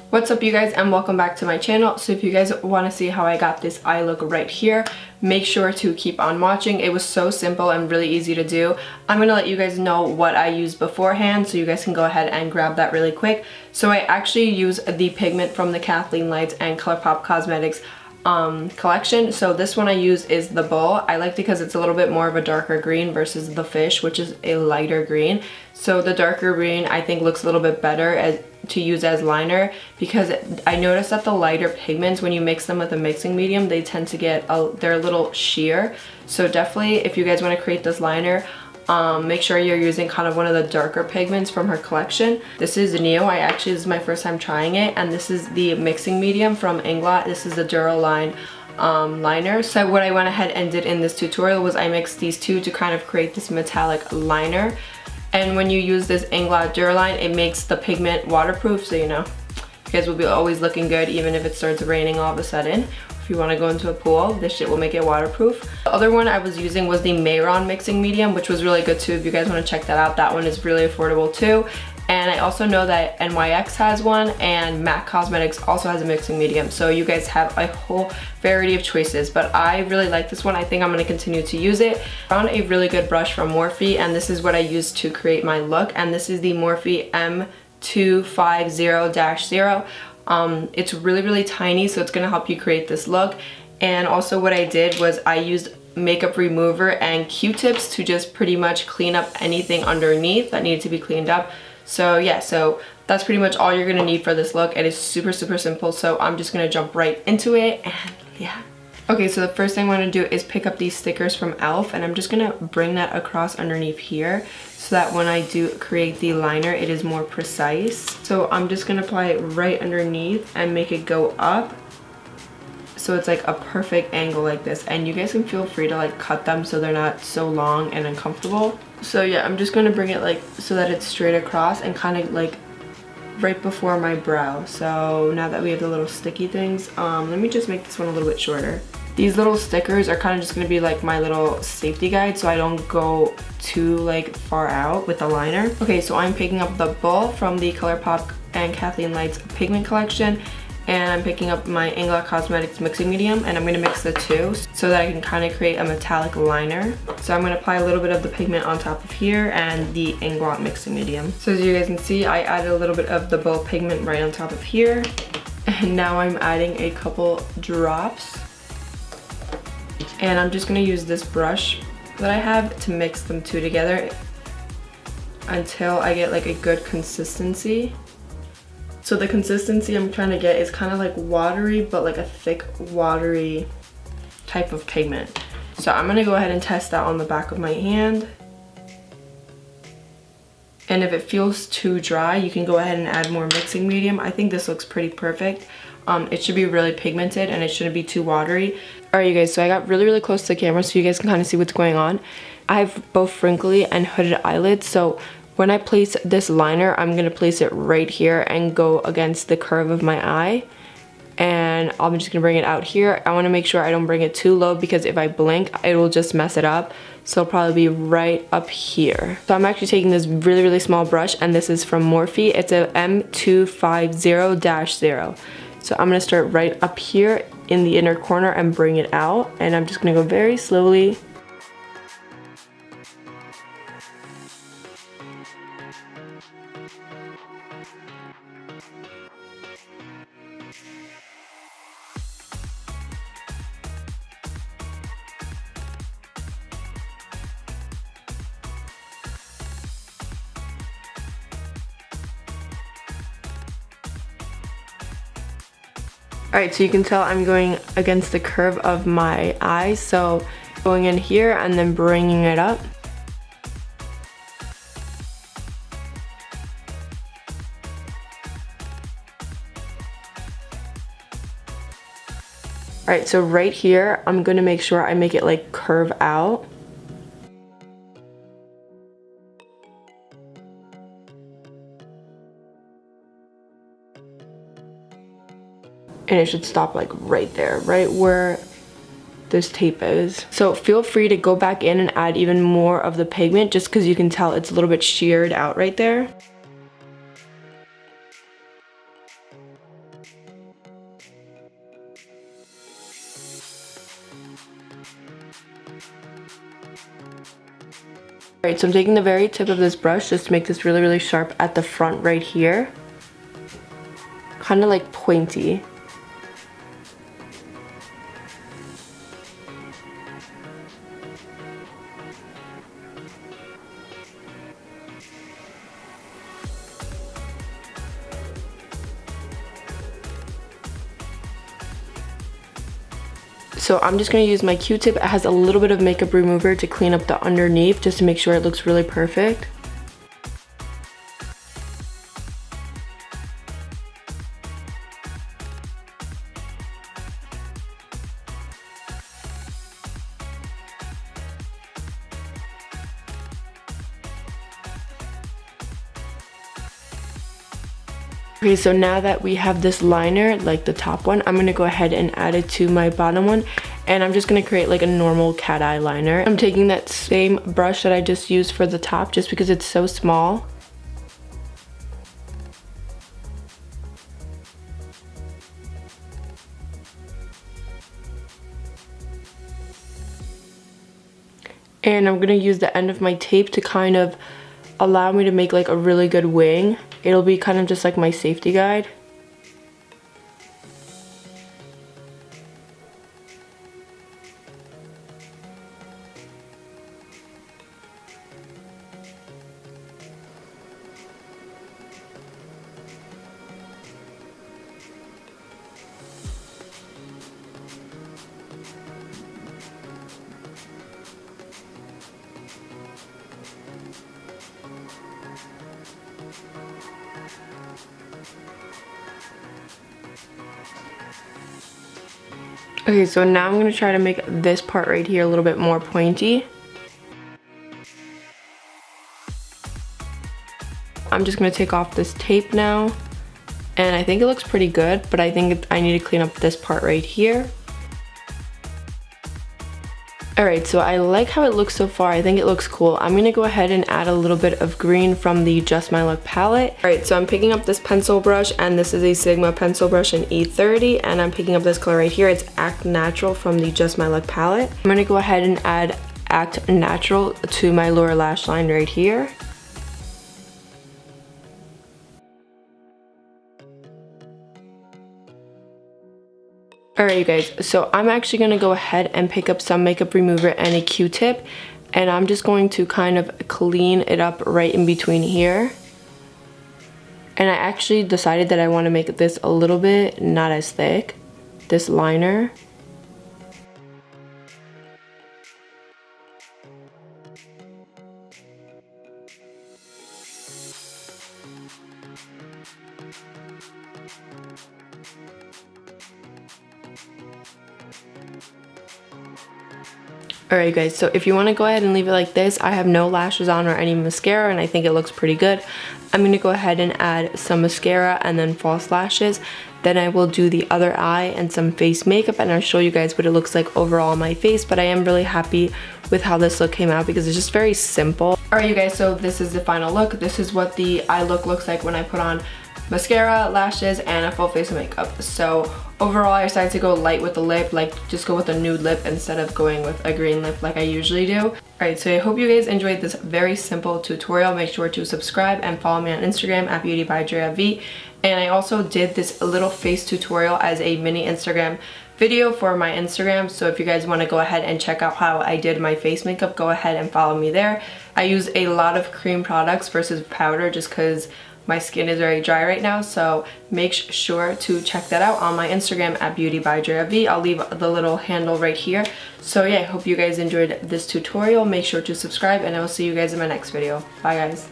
What's up you guys, and welcome back to my channel. So if you guys want to see how I got this eye look right here, make sure to keep on watching. It was so simple and really easy to do. I'm going to let you guys know what I used beforehand so you guys can go ahead and grab that really quick. So I actually use the Pigment from the Kathleen Lights and Colourpop Cosmetics collection. So this one I use is the Bull. I liked it because it's a little bit more of a darker green versus the Fish, which is a lighter green. So the darker green I think looks a little bit better to use as liner, because I noticed that the lighter pigments, when you mix them with a mixing medium, they tend to get they're a little sheer. So definitely if you guys want to create this liner, make sure you're using kind of one of the darker pigments from her collection. This is new. This is my first time trying it, and this is the mixing medium from Inglot. This is the Duraline liner. So what I went ahead and did in this tutorial was I mixed these two to kind of create this metallic liner. And when you use this Inglot Duraline, it makes the pigment waterproof, so you know, you guys will be always looking good even if it starts raining all of a sudden. If you want to go into a pool, this shit will make it waterproof. The other one I was using was the Mayron mixing medium, which was really good too. If you guys want to check that out, that one is really affordable too. And I also know that NYX has one, and MAC Cosmetics also has a mixing medium. So you guys have a whole variety of choices, but I really like this one. I think I'm going to continue to use it. I found a really good brush from Morphe, and this is what I used to create my look. And this is the Morphe M250-0. It's really tiny, so it's going to help you create this look. And also what I did was I used makeup remover and Q-tips to just pretty much clean up anything underneath that needed to be cleaned up. So yeah, so that's pretty much all you're gonna need for this look. It is super simple, so I'm just gonna jump right into it, and yeah. Okay, so the first thing I'm gonna do is pick up these stickers from e.l.f. and I'm just gonna bring that across underneath here so that when I do create the liner, it is more precise. So I'm just gonna apply it right underneath and make it go up, so it's like a perfect angle like this. And you guys can feel free to like cut them so they're not so long and uncomfortable. So yeah, I'm just gonna bring it like so that it's straight across and kind of like right before my brow. So now that we have the little sticky things, let me just make this one a little bit shorter. These little stickers are kind of just gonna be like my little safety guide, so I don't go too like far out with the liner. Okay, so I'm picking up the Bull from the Colourpop and Kathleen Lights Pigment collection, and I'm picking up my Inglot Cosmetics mixing medium, and I'm going to mix the two so that I can kind of create a metallic liner. So I'm going to apply a little bit of the pigment on top of here and the Inglot mixing medium. So as you guys can see, I added a little bit of the Bull pigment right on top of here, and now I'm adding a couple drops. And I'm just going to use this brush that I have to mix them two together until I get like a good consistency. So the consistency I'm trying to get is kind of like watery, but like a thick, watery type of pigment. So I'm going to go ahead and test that on the back of my hand. And if it feels too dry, you can go ahead and add more mixing medium. I think this looks pretty perfect. It should be really pigmented and it shouldn't be too watery. Alright you guys, so I got really close to the camera so you guys can kind of see what's going on. I have both wrinkly and hooded eyelids, so when I place this liner, I'm going to place it right here and go against the curve of my eye. And I'm just going to bring it out here. I want to make sure I don't bring it too low, because if I blink, it will just mess it up. So it'll probably be right up here. So I'm actually taking this really small brush, and this is from Morphe. It's a M250-0. So I'm going to start right up here in the inner corner and bring it out. And I'm just going to go very slowly. Alright, so you can tell I'm going against the curve of my eye, so going in here and then bringing it up. Alright, so right here, I'm going to make sure I make it like curve out. And it should stop like right there, right where this tape is. So feel free to go back in and add even more of the pigment, just because you can tell it's a little bit sheared out right there. Alright, so I'm taking the very tip of this brush just to make this really, really sharp at the front right here. Kind of like pointy. So I'm just going to use my Q-tip. It has a little bit of makeup remover to clean up the underneath just to make sure it looks really perfect. Okay, so now that we have this liner, like the top one, I'm going to go ahead and add it to my bottom one. And I'm just going to create like a normal cat eye liner. I'm taking that same brush that I just used for the top just because it's so small. And I'm going to use the end of my tape to kind of allow me to make like a really good wing. It'll be kind of just like my safety guide. Okay, so now I'm going to try to make this part right here a little bit more pointy. I'm just going to take off this tape now, and I think it looks pretty good, but I think I need to clean up this part right here. Alright, so I like how it looks so far. I think it looks cool. I'm going to go ahead and add a little bit of green from the Just My Look palette. Alright, so I'm picking up this pencil brush, and this is a Sigma pencil brush in E30, and I'm picking up this color right here. It's Act Natural from the Just My Look palette. I'm going to go ahead and add Act Natural to my lower lash line right here. Alright you guys, so I'm actually going to go ahead and pick up some makeup remover and a Q-tip, and I'm just going to kind of clean it up right in between here. And I actually decided that I want to make this a little bit not as thick, this liner. Alright guys, so if you want to go ahead and leave it like this, I have no lashes on or any mascara, and I think it looks pretty good. I'm going to go ahead and add some mascara and then false lashes. Then I will do the other eye and some face makeup, and I'll show you guys what it looks like overall on my face. But I am really happy with how this look came out because it's just very simple. Alright you guys, so this is the final look. This is what the eye look looks like when I put on mascara, lashes, and a full face of makeup. So overall I decided to go light with the lip, like just go with a nude lip instead of going with a green lip like I usually do. Alright, so I hope you guys enjoyed this very simple tutorial. Make sure to subscribe and follow me on Instagram at beautybydreav. And I also did this little face tutorial as a mini Instagram video for my Instagram, so if you guys want to go ahead and check out how I did my face makeup, go ahead and follow me there. I use a lot of cream products versus powder just because my skin is very dry right now, so make sure to check that out on my Instagram at beautybydreav. I'll leave the little handle right here. So yeah, I hope you guys enjoyed this tutorial. Make sure to subscribe, and I will see you guys in my next video. Bye guys.